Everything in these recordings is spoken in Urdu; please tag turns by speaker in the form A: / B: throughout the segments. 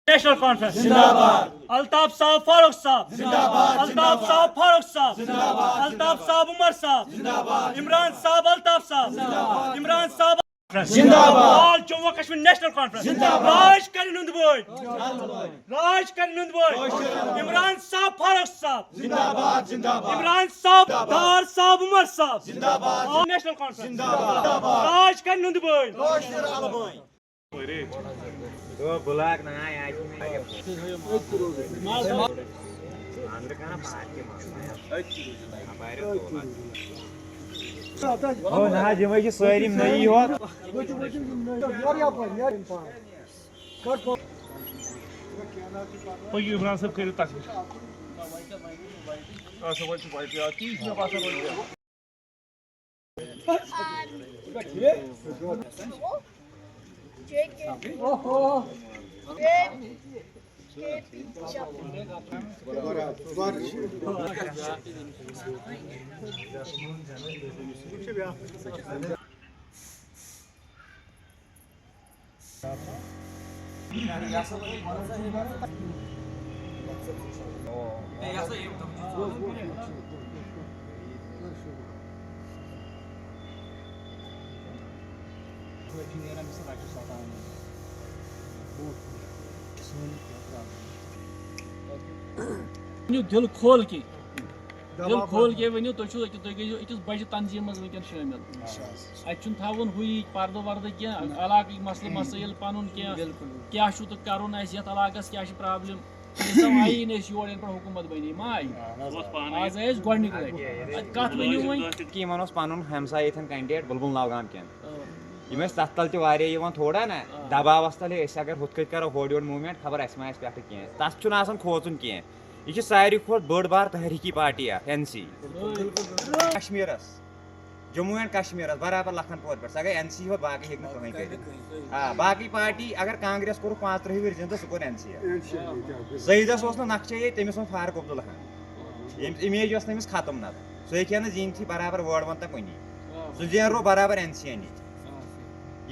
A: نیشنل کانفرنس الطاف صاحب فاروق صاحب الطاف صاحب فاروق صاحب الطاف صاحب عمر صاحب عمران صاحب الطاف صاحب عمران صاحب آل جموں کشمیر نیشنل کانفرنس راج کر نند بوئی راج کر نند بوئی عمران صاحب فاروق صاحب عمران صاحب دار صاحب عمر صاحب نیشنل کانفرنس راج کر نند بوئی
B: بلاک نا جمع ساری نئی ہوت
A: عمران صاحب کرو تصویر
C: دل کھول کے ونو تھی گیو أکس بجہ تنظیم مز ونکن شامل اتہ تھاون ہوئی پردہ وردہ کی علاقہ مسئلہ مسائل پن کیا تو کرن یتھ علاقس کیا پرابلم آئی نس یور ین حکومت بنی ما آئی آز آئے گۄڈنِک لٹہِ کتھ ؤنِو وۄنۍ
B: پن ہمساے یتن کینڈیڈیٹ بلبل نوگام کین تر تل تہ تھوڑا نا دباوس تل اگر ہُتھ کٔنۍ کرو ہور یور موومنٹ خبر اسہ ما پہ کی تس کھوژُن کی یہ ساروی کھوت بڑ بار تحریکی پارٹی این سی کشمیرس جموں اینڈ کشمیرس برابر لکھن پور پہ سہ گئی این سی ہو باقی ہیٚکہِ نہٕ کٕہٕنۍ کٔرِتھ باقی پارٹی اگر کانگریس کوٚرُکھ 35 ؤری زندہ سُہ کوٚر این سی زٲہِدس اوس نہٕ نقشے تٔمِس اوٚن فاروق عبداللہ امیج ٲس نہٕ أمِس ختم نتہٕ سُہ ہیٚکہِ ہا نہٕ زیٖنتھٕے برابر وٲڈ وۄن تہٕ کُنی سُہ زینرو برابر این سی نِچ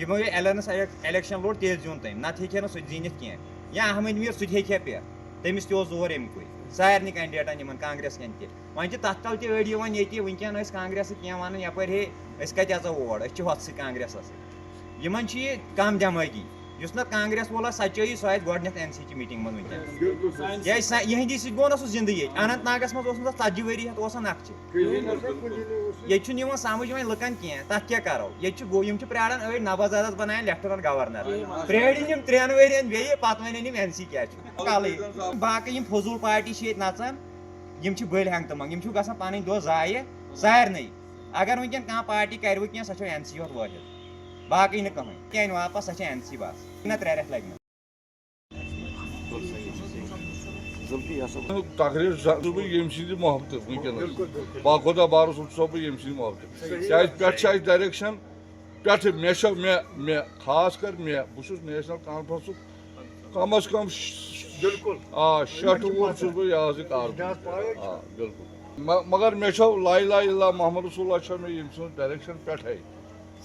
B: یِمو یہِ ایلینس الیکشن لوٚڑ تیٚلہِ زیوٗن تٔمۍ نتہٕ ہیٚکہِ ہا نہٕ سُہ تہِ زیٖنِتھ کینٛہہ یا احمد میٖر سُہ تہِ ہیٚکہِ ہا پٮ۪تھ تٔمِس تہِ اوس زور اَمکُے سارنٕے کینڈیڈیٹن یِمن کانگریس کٮ۪ن تہِ وۄنۍ چھِ تتھ تل تہِ أڑۍ یِوان ییٚتہِ وٕنکیٚن ٲسۍ کانگریسٕکۍ کینٛہہ وَنان یپٲرۍ ہے أسۍ کتہِ اژو اور أسۍ چھِ ہۄتھ سۭتۍ کانگریسس سۭتۍ یِمن چھِ یہِ کم دٮ۪مٲغی یُس نہٕ کانگریس وول آسہِ سچٲیی سُہ آسہِ گۄڈنیٚتھ این سی چہِ میٖٹنٛگ منٛز وٕنکیٚن کیازِ یِہنٛدی سۭتۍ گوٚو نہ سُہ زندٕ ییٚتہِ اننت ناگس منٛز اوس نہٕ تتھ 40 ؤری ہتھ اوس نقشہِ ییٚتہِ چھُنہٕ یِوان سمجھ وۄنۍ لُکن کینٛہہ تتھ کیٛاہ کرو ییٚتہِ چھِ یِم چھِ پیاران أڑۍ نبازادس بناون لیفٹنٹ گورنر پرٛٲرِن یِم 3 ؤرین بیٚیہِ پتہٕ ونن یِم این سی کیٛاہ چھُ کالٕے باقٕے یِم فضوٗل پارٹی چھِ ییٚتہِ نژان یِم چھِ بٔلۍ ہنٛگتہٕ منٛگ یِم چھِ گژھان پنٕنۍ دۄہ ضایہِ سارنٕے اگر وٕنکیٚن کانٛہہ پارٹی کرِ وٕ کینٛہہ سۄ چھِ این سی یوت وٲحد باقٕے نہٕ کٕہٕنۍ کینٛہہ واپس سۄ چھِ این سی بس نہ 3 رٮ۪تھ لگہِ
D: تقریر یم سند محبت ونکس باخدا بارس بہ یم سند محبت کیا پہ ڈائریکشن پہ مے خاص کر بہت نیشنل کانفرنس کم از کم بالکل 60 وول بہ یہ بالکل مگر مے لا الہ الا محمد رسول اللہ مے یم سن ڈائریکشن پہ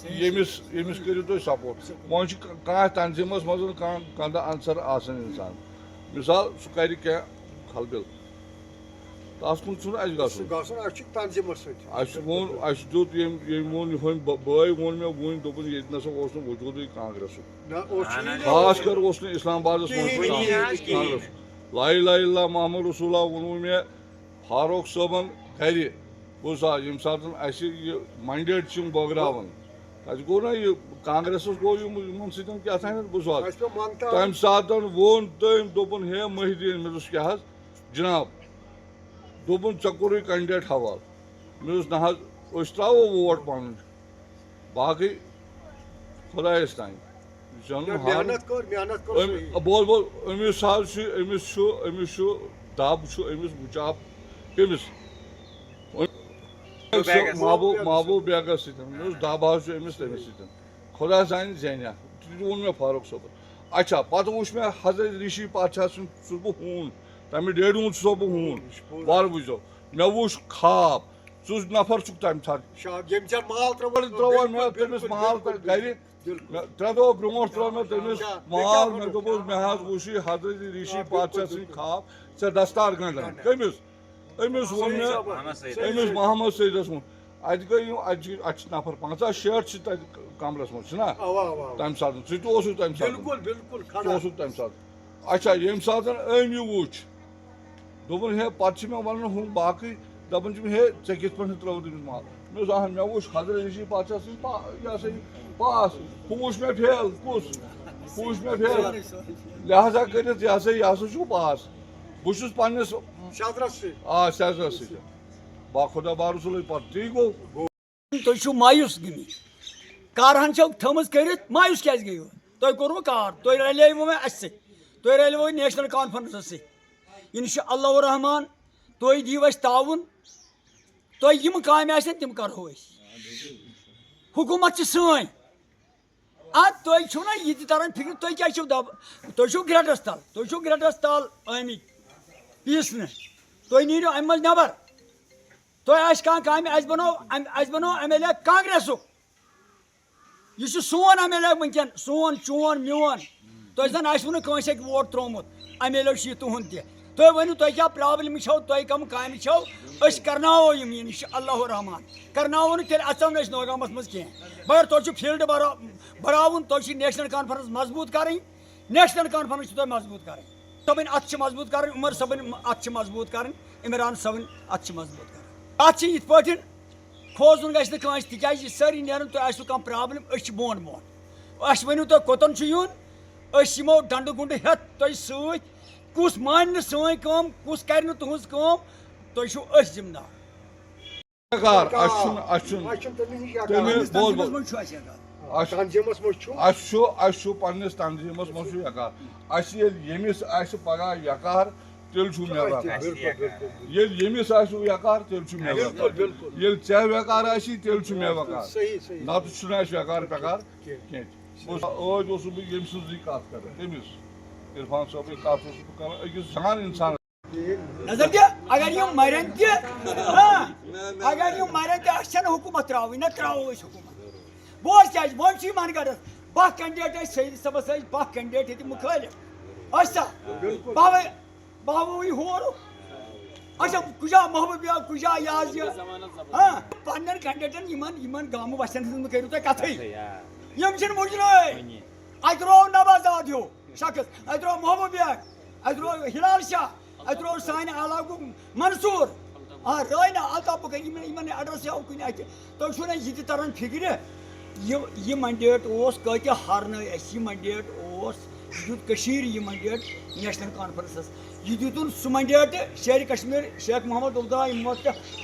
D: یمس کرو تھی سپورٹ وۄنۍ چھُ کانٛہہ تنظیٖمس منٛز کانٛہہ عنصر آسان انسان مثال سُہ کرِ کینٛہہ خلبل تس کُن چھُنہٕ اَسہِ گژھُن اَسہِ دیُت ییٚمۍ ووٚن یِہوٚے بٲے ووٚن مےٚ وٕنۍ دوٚپُن ییٚتہِ نسا اوس نہٕ وجوٗدٕے کانگریسُک خاص کر اوس نہٕ اسلام آبادس منٛز کانگریسُک لا الہ الا محمد رسول اللہ ووٚنوُ مےٚ فاروق صٲبن گرِ بوٗزتھا ییٚمہِ ساتہٕ اَسہِ یہِ منڈیٹ چھِ یِم بٲگراوان تَتہِ گوٚو نا یہِ کانگریسس گوٚو یِمن سۭتۍ کیٛاہ تام بوٗزتھا تَمہِ ساتہٕ ووٚن تٔمۍ دوٚپُن ہے محدیٖن مےٚ دوٚپُس کیٛاہ حظ جناب دوٚپُن ژےٚ کوٚرُے کینڈیڈیٹ حوالہٕ مےٚ دوٚپُس نہ حظ أسۍ ترٛاوو ووٹ پنُن باقٕے خۄدایس تانۍ بول أمِس حظ چھُ دب چھُ أمِس بُچاپ کٔمِس محبوٗب بیگس سۭتۍ مےٚ دوٚپُس دب حظ چھُ أمِس تٔمِس سۭتۍ خۄدا زانہِ زینہِ تہِ ووٚن مےٚ فاروق صٲبن اچھا پتہٕ وٕچھ مےٚ حضرت رشی پادشاہ سُنٛد چھُس بہٕ ہوٗن تَمہِ ڈیڈِ ہُنٛد چھُسو بہٕ ہوٗن وارٕ وٕچھزیو مےٚ وٕچھ خواب ژٕ نفر چھُکھ تَمہِ ساتہٕ ترٛوو مےٚ تٔمِس مال گرِ 3 دۄہ برونٛٹھ ترٛوو مےٚ تٔمِس مال مےٚ دوٚپُس مےٚ حظ وٕچھ یہِ حضرت ریٖشی پادشاہ سٕنٛدۍ خواب ژےٚ دستار گنٛڈن کٔمِس أمِس ووٚن مےٚ أمِس محمد سیدس ووٚن اَتہِ گٔے یِم اَتہِ چھِ نفر 50-60 چھِ تَتہِ کمرس منٛز چھُنا تَمہِ ساتہٕ ژٕ تہِ اوسُکھ تَمہِ ساتہٕ ژٕ اوسُکھ تَمہِ ساتہٕ اچھا ییٚمہِ ساتہٕ أمۍ یہِ وٕچھ دوٚپُن ہے پتہٕ چھِ مےٚ ونان ہُم باقٕے دپان چھِ مےٚ ہے ژےٚ کِتھ پٲٹھۍ ترٛووُتھ تٔمِس مال مےٚ اوس مےٚ وٕچھ حضرت ریٖشی پادشاہ سٕنٛز یہِ ہسا یہِ پاس ہُہ وٕچھ مےٚ فیل کُس ہُہ وٕچھ مےٚ فیل لہذا کٔرِتھ یہِ ہسا چھُ پاس بہٕ چھُس پننِس سیزرس سۭتۍ باخۄدا بارسُلے پتہٕ تی گوٚو
E: تُہۍ چھِو مایوٗس گٔمٕتۍ کارہن چھو تھٲومٕژ کٔرِتھ مایوٗس کیازِ گٔیوٕ تۄہہِ کوٚروٕ کار تُہۍ رلیوٕ مےٚ اَسہِ سۭتۍ تُہۍ رلیوٕ نیشنل کانفرنسس سۭتۍ اِنشاء اللہ رحمان تُہۍ دِیِو اَسہِ تعاوُن تۄہہِ یِم کامہِ آسن تِم کرہو أسۍ حکوٗمت چھِ سٲنۍ اَدٕ تُہۍ چھِو نا یہِ تہِ تران فِکرِ تُہۍ کیازِ چھِو تُہۍ چھِو گریٹس تل آمٕتۍ پیٖسنہٕ تُہۍ نیٖرِو اَمہِ منٛز نٮ۪بر تۄہہِ آسہِ کانٛہہ کامہِ اَسہِ بنوو ایم ایل اے کانگریسُک یہِ چھُ سون ایم ایل اے وٕنکیٚن سون چون میون تۄہہِ زن آسوٕ نہٕ کٲنٛسہِ اَکہِ ووٹ ترٛوومُت ایم ایل اے چھُ یہِ تُہُنٛد تہِ تُہۍ ؤنِو تۄہہِ کیٛاہ پرابلِم چھو تۄہہِ کَم کامہِ چھو أسۍ کرناوو یِم اِنشاء اللہ رحمان کرناوو نہٕ تیٚلہِ اَژو نہٕ أسۍ نوگامَس منٛز کینٛہہ مگر تۄہہِ چھُ فیٖلڈ بڑاوُن تۄہہِ چھِ نیشنل کانفرنس مضبوٗط کَرٕنۍ نیشنل کانفرنس چھِ تۄہہِ مضبوٗط کَرٕنۍ صٲبٕنۍ اَتھٕ چھِ مضبوٗط کَرٕنۍ عمر صٲبٕنۍ اَتھٕ چھِ مضبوٗط کَرٕنۍ عمران صٲبٕنۍ اَتھٕ چھِ مضبوٗط کَرٕنۍ اَتھ چھِ یِتھ پٲٹھۍ کھوژُن گژھِ نہٕ کٲنٛسہِ تِکیازِ یہِ سٲری نیرن تۄہہِ آسوٕ کانٛہہ پرابلِم أسۍ چھِ بۄن اَسہِ ؤنِو تُہۍ کوٚتَن چھُ یُن أسۍ یِمو ڈنڈٕ گُنڈٕ ہٮ۪تھ تۄہہِ سۭتۍ کُس مانہِ نہٕ سٲنۍ کٲم کُس کرِ نہٕ تُہنٛز کٲم تُہۍ چھِو أسۍ ذِمہٕ دار
D: اَسہِ چھُ پننِس تنظیٖمس منٛز چھُ یکار اَسہِ ییٚلہِ ییٚمِس آسہِ پگاہ یکار تیٚلہِ چھُ مےٚ وقار ییٚلہِ ییٚمِس آسہِ یکار تیٚلہِ چھُ مےٚ وقار ییٚلہِ ژےٚ وقار آسی تیٚلہِ چھُ مےٚ وقار نتہٕ چھُنہٕ اَسہِ وقار پٮ۪کار کینٛہہ ٲدۍ اوسُس بہٕ ییٚمہِ سٕنٛزٕے کتھ کران تٔمِس عرفان صٲبٕنۍ کتھ اوسُس بہٕ کران أکِس جان انسانس
E: نظر دِ اگر یِم مرن تہِ اَسہِ چھنہٕ حکوٗمت ترٛاوٕنۍ نہ ترٛاوو أسۍ حکوٗمت بوز کیازِ وۄنۍ چھُ یِمن گرس 12 کینڈِڈیٹ ٲسۍ سید صٲبس ٲسۍ 12 کینڈِڈیٹ ییٚتہِ مُخٲلِف ٲسۍ سا بہوٕے ہورُکھ اچھا کُجا محبوبیا کُجا یہِ حظ یہِ پننٮ۪ن کینڈِڈیٹن یِمن گامہٕ وسٮ۪ن ہٕنٛز مہٕ کٔرِو تُہۍ کتھٕے یِم چھِنہٕ مُجرٲے اَتہِ ترٛوو نوازاد ہیوٗ شخص اَتہِ ترٛوو محبوبیا اَتہِ ترٛوو ہلال شاہ اَتہِ ترٛوو سانہِ علاقُک منصوٗر رٲے نہ الطاف یِمن ایڈرس آو کُنہِ اَتہِ تۄہہِ چھُو نہ یہِ تہِ تران فِکرِ یہِ منڈیٹ اوس کۭتیاہ ہارنٲے اَسہِ یہِ منڈیٹ اوس یہِ دیُت کٔشیٖرِ یہِ منڈیٹ نیشنل کانفرنسس یہِ دِتُن سُہ منڈیٹ شیرِ کشمیٖر شیخ محمد عبداللہ یِم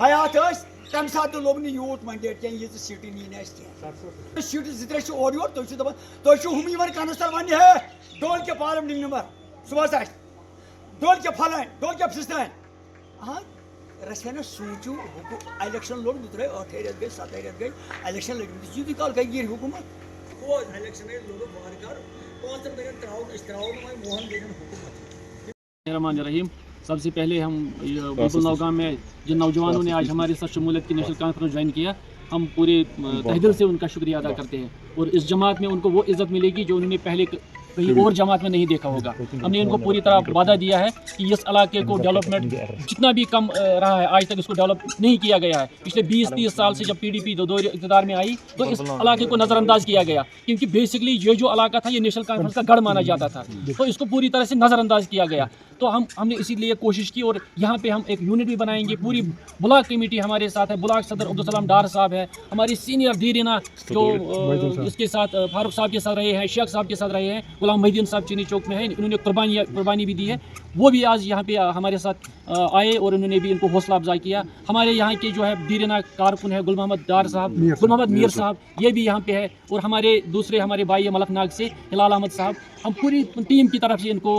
E: حیات ٲسۍ تَمہِ ساتہٕ تہِ لوٚگ نہٕ یوٗت منڈیٹ کینٛہہ ییٖژٕ سیٖٹہٕ نی نہٕ اَسہِ کینٛہہ سیٖٹہٕ 2-3 چھِ اورٕ یورٕ تُہۍ چھِو دَپان تُہۍ چھِو ہُم یِوان کَنَس تل وَنہِ ہے ڈول کے پالم ڈِنٛگ نمبر صُبحس آسہِ ڈول کے پھلٲنۍ ڈول کے پھِستٲنۍ رژھِ سوٗنٛچِو الیکشن لوٚڑ 8 رٮ۪تھ گٔے 7 رٮ۪تھ گٔے الیکشن لٔگمٕتۍ یوٗتٕے کال گٔے گیٖر حکوٗمت الیکشن لوٚڑُکھ وارٕ کارٕ 5 ؤرین ترٛاوُن أسۍ ترٛاوو نہٕ وۄنۍ وُہن ؤرین حکوٗمت
C: رحمان الرحیم سب سے پہلے ہم بلبل نوگام میں جن نوجوانوں نے آج ہمارے ساتھ شمولیت کی نیشنل کانفرنس جوائن کیا ہم پورے تہ دل سے ان کا شکریہ ادا کرتے ہیں اور اس جماعت میں ان کو وہ عزت ملے گی جو انہوں نے پہلے کہیں اور جماعت میں نہیں دیکھا ہوگا ہم نے ان کو پوری طرح وعدہ دیا ہے کہ اس علاقے کو ڈیولپمنٹ جتنا بھی کم رہا ہے آج تک اس کو ڈیولپ نہیں کیا گیا ہے پچھلے 20-30 سال سے جب PDP دو اقتدار میں آئی تو اس علاقے کو نظر انداز کیا گیا کیونکہ بیسکلی یہ جو علاقہ تھا یہ نیشنل کانفرنس کا گڑھ مانا جاتا تھا تو اس کو پوری طرح سے نظر انداز کیا گیا تو ہم نے اسی لیے کوشش کی اور یہاں پہ ہم ایک یونٹ بھی بنائیں گے پوری بلاک کمیٹی ہمارے ساتھ ہے بلاک صدر عبدالسلام ڈار صاحب ہے ہماری سینئر دیرینہ جو اس کے ساتھ فاروق صاحب کے ساتھ رہے ہیں شیخ صاحب کے ساتھ رہے ہیں غلام محی الدین صاحب چینی چوک میں ہیں انہوں نے قربانی بھی دی ہے وہ بھی آج یہاں پہ ہمارے ساتھ آئے اور انہوں نے بھی ان کو حوصلہ افزائی کیا ہمارے یہاں کے جو ہے دیرینہ کارکن ہے گل محمد ڈار صاحب گل محمد میر صاحب یہ بھی یہاں پہ ہے اور ہمارے بھائی ملک ناگ سے ہلال احمد صاحب ہم پوری ٹیم کی طرف سے ان کو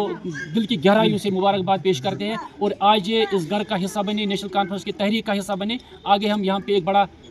C: دل کی گہرائیوں سے مبارکباد پیش کرتے ہیں اور آج یہ اس گھر کا حصہ بنے نیشنل کانفرنس کی تحریک کا حصہ بنے آگے ہم یہاں پہ ایک بڑا